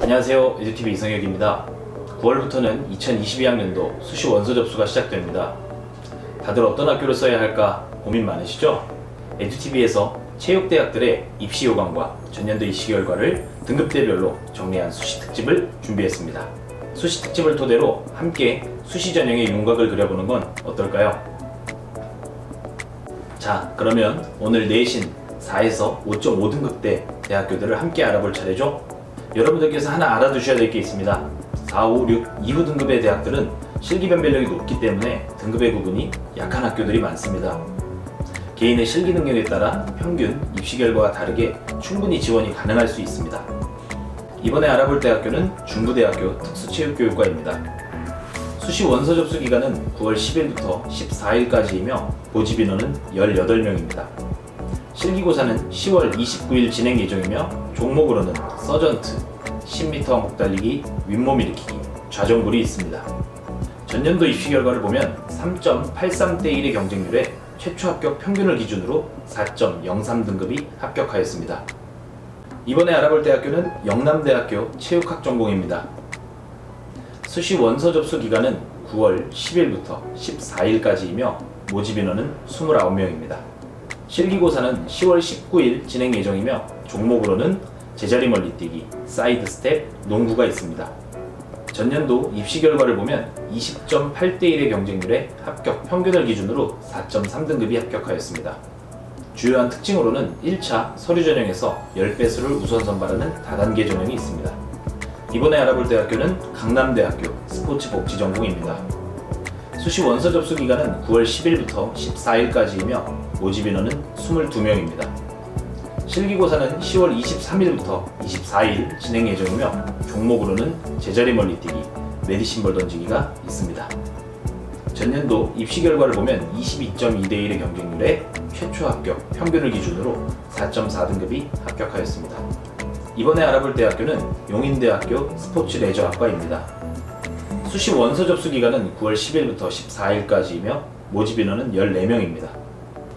안녕하세요. 에듀TV 이성혁입니다. 9월부터는 2022학년도 수시 원서 접수가 시작됩니다. 다들 어떤 학교를 써야 할까 고민 많으시죠? 에듀TV에서 체육대학들의 입시 요강과 전년도 입시 결과를 등급대별로 정리한 수시 특집을 준비했습니다. 수시 특집을 토대로 함께 수시 전형의 윤곽을 그려보는 건 어떨까요? 자, 그러면 오늘 내신 4에서 5.5등급대 대학교들을 함께 알아볼 차례죠? 여러분들께서 하나 알아두셔야 될 게 있습니다. 4, 5, 6 이후 등급의 대학들은 실기 변별력이 높기 때문에 등급의 구분이 약한 학교들이 많습니다. 개인의 실기 능력에 따라 평균 입시 결과와 다르게 충분히 지원이 가능할 수 있습니다. 이번에 알아볼 대학교는 중부대학교 특수체육교육과입니다. 수시 원서 접수 기간은 9월 10일부터 14일까지이며 모집 인원은 18명입니다. 실기고사는 10월 29일 진행 예정이며 종목으로는 서전트, 10m 왕복 달리기, 윗몸 일으키기, 좌정굴이 있습니다. 전년도 입시 결과를 보면 3.83대 1의 경쟁률에 최초 합격 평균을 기준으로 4.03등급이 합격하였습니다. 이번에 알아볼 대학교는 영남대학교 체육학전공입니다. 수시 원서 접수 기간은 9월 10일부터 14일까지이며 모집 인원은 29명입니다. 실기고사는 10월 19일 진행 예정이며 종목으로는 제자리 멀리뛰기, 사이드 스텝, 농구가 있습니다. 전년도 입시 결과를 보면 20.8대 1의 경쟁률에 합격 평균을 기준으로 4.3등급이 합격하였습니다. 주요한 특징으로는 1차 서류 전형에서 10배수를 우선 선발하는 다단계 전형이 있습니다. 이번에 알아볼 대학교는 강남대학교 스포츠복지전공입니다. 수시 원서 접수 기간은 9월 10일부터 14일까지이며 모집 인원은 22명입니다. 실기고사는 10월 23일부터 24일 진행 예정이며 종목으로는 제자리 멀리뛰기, 메디신볼 던지기가 있습니다. 전년도 입시 결과를 보면 22.2대 1의 경쟁률에 최초 합격 평균을 기준으로 4.4등급이 합격하였습니다. 이번에 알아볼 대학교는 용인대학교 스포츠레저학과입니다. 수시 원서 접수 기간은 9월 10일부터 14일까지이며 모집 인원은 14명입니다.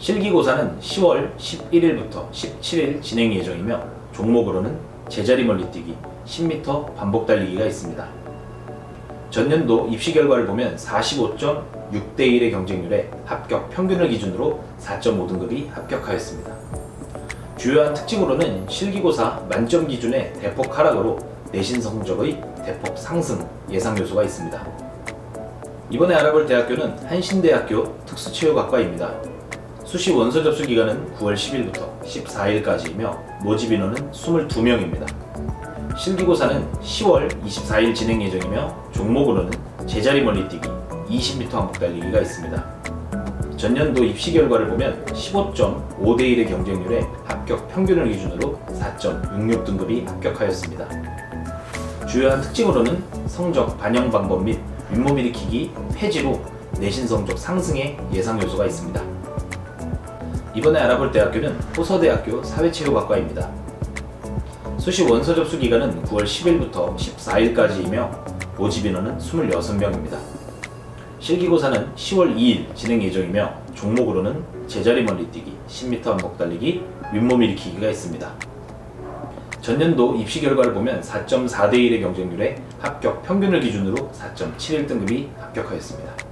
실기고사는 10월 11일부터 17일 진행 예정이며 종목으로는 제자리 멀리뛰기, 10m 반복 달리기가 있습니다. 전년도 입시 결과를 보면 45.6대 1의 경쟁률에 합격 평균을 기준으로 4.5등급이 합격하였습니다. 주요한 특징으로는 실기고사 만점 기준의 대폭 하락으로 내신 성적의 대폭 상승 예상 요소가 있습니다. 이번에 알아볼 대학교는 한신대학교 특수체육학과입니다. 수시 원서 접수 기간은 9월 10일부터 14일까지이며 모집 인원은 22명입니다. 실기고사는 10월 24일 진행 예정이며 종목으로는 제자리 멀리뛰기, 20m 왕복 달리기가 있습니다. 전년도 입시 결과를 보면 15.5대 1의 경쟁률에 합격 평균을 기준으로 4.66등급이 합격하였습니다. 주요한 특징으로는 성적 반영 방법 및 윗몸 일으키기, 폐지로 내신 성적 상승의 예상 요소가 있습니다. 이번에 알아볼 대학교는 호서대학교 사회체육학과입니다. 수시 원서 접수 기간은 9월 10일부터 14일까지이며 모집 인원은 26명입니다. 실기고사는 10월 2일 진행 예정이며 종목으로는 제자리 멀리뛰기, 10m 왕복 달리기, 윗몸 일으키기가 있습니다. 전년도 입시 결과를 보면 4.4대 1의 경쟁률에 합격 평균을 기준으로 4.71등급이 합격하였습니다.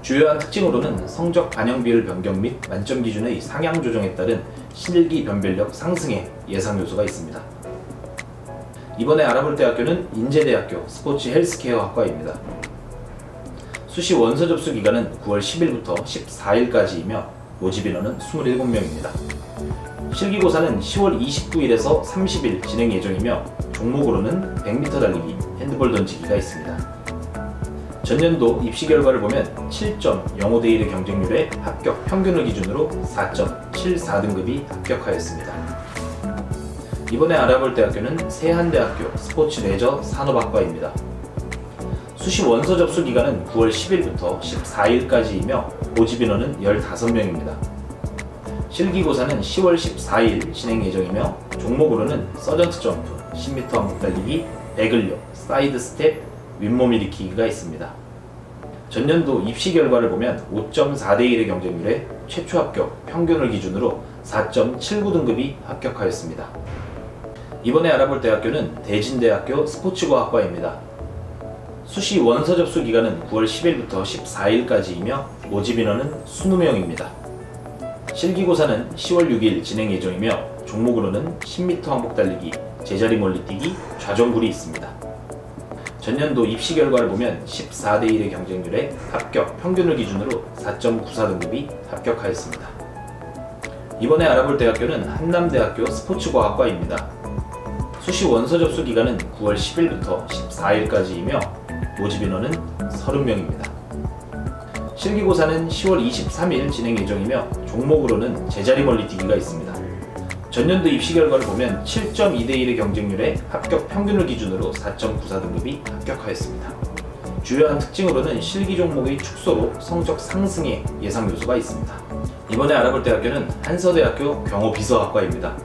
주요한 특징으로는 성적 반영비율 변경 및 만점 기준의 상향 조정에 따른 실기 변별력 상승의 예상 요소가 있습니다. 이번에 알아볼 대학교는 인제대학교 스포츠 헬스케어 학과입니다. 수시 원서 접수 기간은 9월 10일부터 14일까지이며 모집 인원은 27명입니다. 실기고사는 10월 29일에서 30일 진행 예정이며 종목으로는 100m 달리기, 핸드볼 던지기가 있습니다. 전년도 입시 결과를 보면 7.05대 1의 경쟁률에 합격 평균을 기준으로 4.74등급이 합격하였습니다. 이번에 알아볼 대학교는 세한대학교 스포츠레저 산업학과입니다. 수시 원서 접수 기간은 9월 10일부터 14일까지이며 모집 인원은 15명입니다. 실기고사는 10월 14일 진행 예정이며 종목으로는 서전트 점프, 10m 왕복 달리기, 배근력, 사이드 스텝, 윗몸 일으키기가 있습니다. 전년도 입시 결과를 보면 5.4대 1의 경쟁률에 최초 합격 평균을 기준으로 4.79등급이 합격하였습니다. 이번에 알아볼 대학교는 대진대학교 스포츠과학과입니다. 수시 원서 접수 기간은 9월 10일부터 14일까지이며 모집 인원은 20명입니다. 실기고사는 10월 6일 진행 예정이며 종목으로는 10m 항복 달리기, 제자리 멀리뛰기, 좌전굴이 있습니다. 전년도 입시 결과를 보면 14대 1의 경쟁률에 합격 평균을 기준으로 4.94등급이 합격하였습니다. 이번에 알아볼 대학교는 한남대학교 스포츠과학과입니다. 수시 원서 접수 기간은 9월 10일부터 14일까지이며 모집 인원은 30명입니다. 실기고사는 10월 23일 진행 예정이며 종목으로는 제자리 멀리뛰기가 있습니다. 전년도 입시 결과를 보면 7.2대 1의 경쟁률에 합격 평균을 기준으로 4.94등급이 합격하였습니다. 주요한 특징으로는 실기 종목의 축소로 성적 상승의 예상 요소가 있습니다. 이번에 알아볼 대학교는 한서대학교 경호비서학과입니다.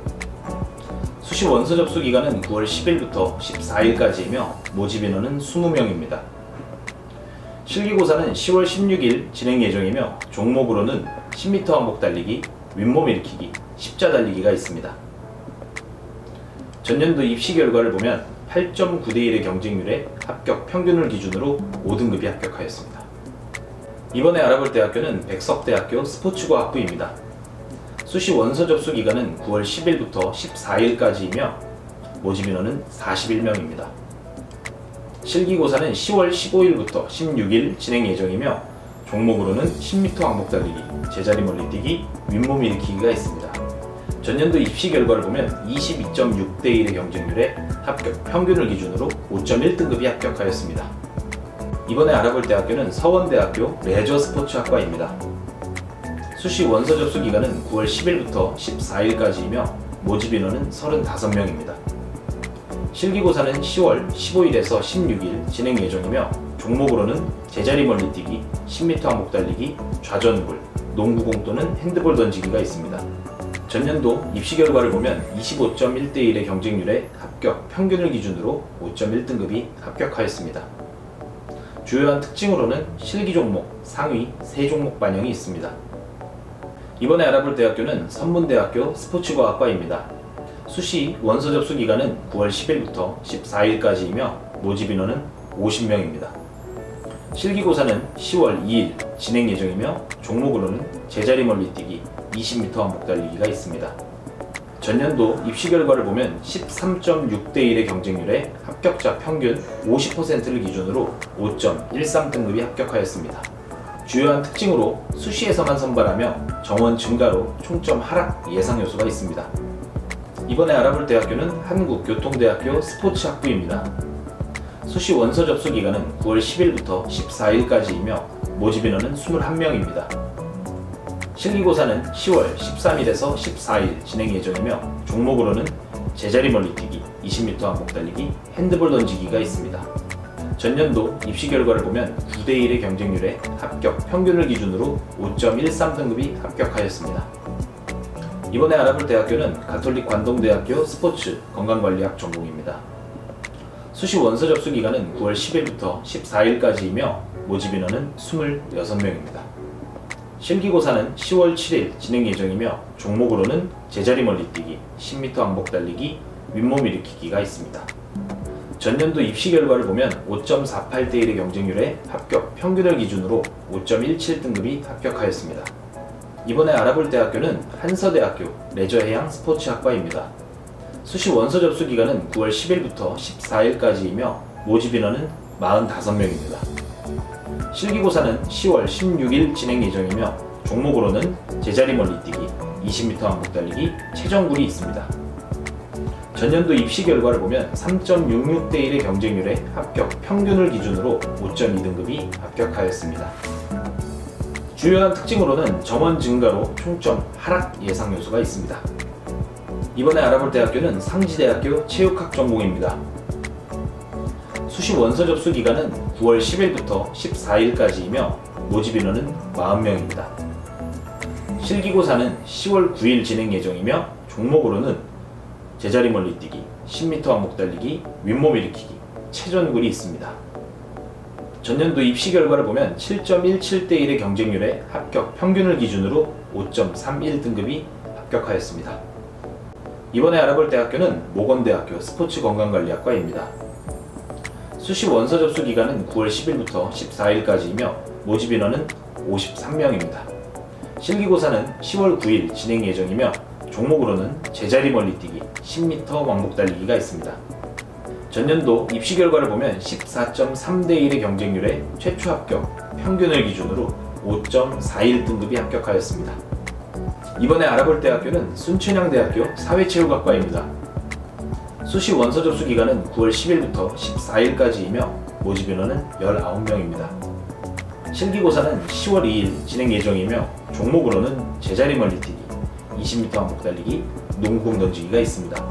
수시 원서 접수 기간은 9월 10일부터 14일까지이며 모집 인원은 20명입니다. 실기고사는 10월 16일 진행 예정이며 종목으로는 10m 항복 달리기, 윗몸 일으키기, 십자 달리기가 있습니다. 전년도 입시 결과를 보면 8.9대 1의 경쟁률에 합격 평균을 기준으로 5등급이 합격하였습니다. 이번에 알아볼 대학교는 백석대학교 스포츠과학부입니다. 수시 원서 접수 기간은 9월 10일부터 14일까지이며 모집 인원은 41명입니다. 실기고사는 10월 15일부터 16일 진행 예정이며 종목으로는 10m 항복 달리기, 제자리 멀리뛰기, 윗몸 일으키기가 있습니다. 전년도 입시 결과를 보면 22.6대 1의 경쟁률에 합격 평균을 기준으로 5.1등급이 합격하였습니다. 이번에 알아볼 대학교는 서원대학교 레저스포츠학과입니다. 수시 원서 접수 기간은 9월 10일부터 14일까지이며 모집 인원은 35명입니다. 실기고사는 10월 15일에서 16일 진행 예정이며 종목으로는 제자리 멀리뛰기, 10m 항복 달리기, 좌전굴, 농구공 또는 핸드볼 던지기가 있습니다. 전년도 입시 결과를 보면 25.1대 1의 경쟁률에 합격 평균을 기준으로 5.1등급이 합격하였습니다. 주요한 특징으로는 실기 종목 상위 3종목 반영이 있습니다. 이번에 알아볼 대학교는 선문대학교 스포츠과학과입니다. 수시 원서 접수 기간은 9월 10일부터 14일까지이며 모집 인원은 50명입니다. 실기고사는 10월 2일 진행 예정이며 종목으로는 제자리 멀리뛰기, 20m 항복 달리기가 있습니다. 전년도 입시 결과를 보면 13.6대 1의 경쟁률에 합격자 평균 50%를 기준으로 5.13등급이 합격하였습니다. 주요한 특징으로 수시에서만 선발하며 정원 증가로 총점 하락 예상 요소가 있습니다. 이번에 알아볼 대학교는 한국교통대학교 스포츠학부입니다. 수시 원서 접수 기간은 9월 10일부터 14일까지이며 모집 인원은 21명입니다. 실기고사는 10월 13일에서 14일 진행 예정이며 종목으로는 제자리 멀리뛰기, 20m 항복 달리기, 핸드볼 던지기가 있습니다. 전년도 입시 결과를 보면 9대 1의 경쟁률에 합격 평균을 기준으로 5.13등급이 합격하였습니다. 이번에 알아볼 대학교는 가톨릭 관동대학교 스포츠 건강관리학 전공입니다. 수시 원서 접수 기간은 9월 10일부터 14일까지이며 모집 인원은 26명입니다. 실기고사는 10월 7일 진행 예정이며 종목으로는 제자리 멀리뛰기, 10m 항복 달리기, 윗몸 일으키기가 있습니다. 전년도 입시 결과를 보면 5.48대 1의 경쟁률에 합격 평균을 기준으로 5.17등급이 합격하였습니다. 이번에 알아볼 대학교는 한서대학교 레저해양 스포츠학과입니다. 수시 원서 접수 기간은 9월 10일부터 14일까지이며 모집 인원은 45명입니다. 실기고사는 10월 16일 진행 예정이며 종목으로는 제자리 멀리뛰기, 20m 항복 달리기, 체전굴이 있습니다. 전년도 입시 결과를 보면 3.66대 1의 경쟁률에 합격 평균을 기준으로 5.2등급이 합격하였습니다. 주요한 특징으로는 점원 증가로 총점 하락 예상 요소가 있습니다. 이번에 알아볼 대학교는 상지대학교 체육학 전공입니다. 수시 원서 접수 기간은 9월 10일부터 14일까지이며 모집 인원은 40명입니다. 실기고사는 10월 9일 진행 예정이며 종목으로는 제자리 멀리뛰기, 10m 항복 달리기, 윗몸 일으키기, 체전굴이 있습니다. 전년도 입시 결과를 보면 7.17대 1의 경쟁률에 합격 평균을 기준으로 5.31등급이 합격하였습니다. 이번에 알아볼 대학교는 모건대학교 스포츠건강관리학과입니다. 수시 원서 접수 기간은 9월 10일부터 14일까지이며 모집 인원은 53명입니다. 실기고사는 10월 9일 진행 예정이며 종목으로는 제자리 멀리뛰기, 10m 왕복 달리기가 있습니다. 전년도 입시 결과를 보면 14.3대 1의 경쟁률에 최초 합격, 평균을 기준으로 5.41등급이 합격하였습니다. 이번에 알아볼 대학교는 순천향대학교 사회체육학과입니다. 수시 원서 접수 기간은 9월 10일부터 14일까지이며 모집 인원은 19명입니다. 실기고사는 10월 2일 진행 예정이며 종목으로는 제자리 멀리뛰기, 20m 왕복 달리기, 농구공 던지기가 있습니다.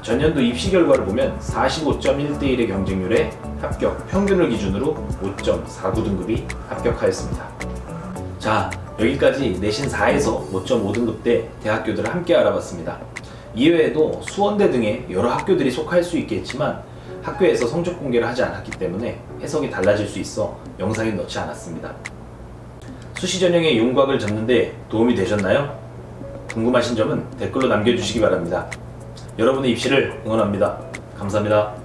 전년도 입시 결과를 보면 45.1대 1의 경쟁률에 합격, 평균을 기준으로 5.49등급이 합격하였습니다. 자, 여기까지 내신 4에서 5.5등급대 대학교들을 함께 알아봤습니다. 이외에도 수원대 등의 여러 학교들이 속할 수 있겠지만 학교에서 성적 공개를 하지 않았기 때문에 해석이 달라질 수 있어 영상에 넣지 않았습니다. 수시 전형의 윤곽을 잡는 데 도움이 되셨나요? 궁금하신 점은 댓글로 남겨주시기 바랍니다. 여러분의 입시를 응원합니다. 감사합니다.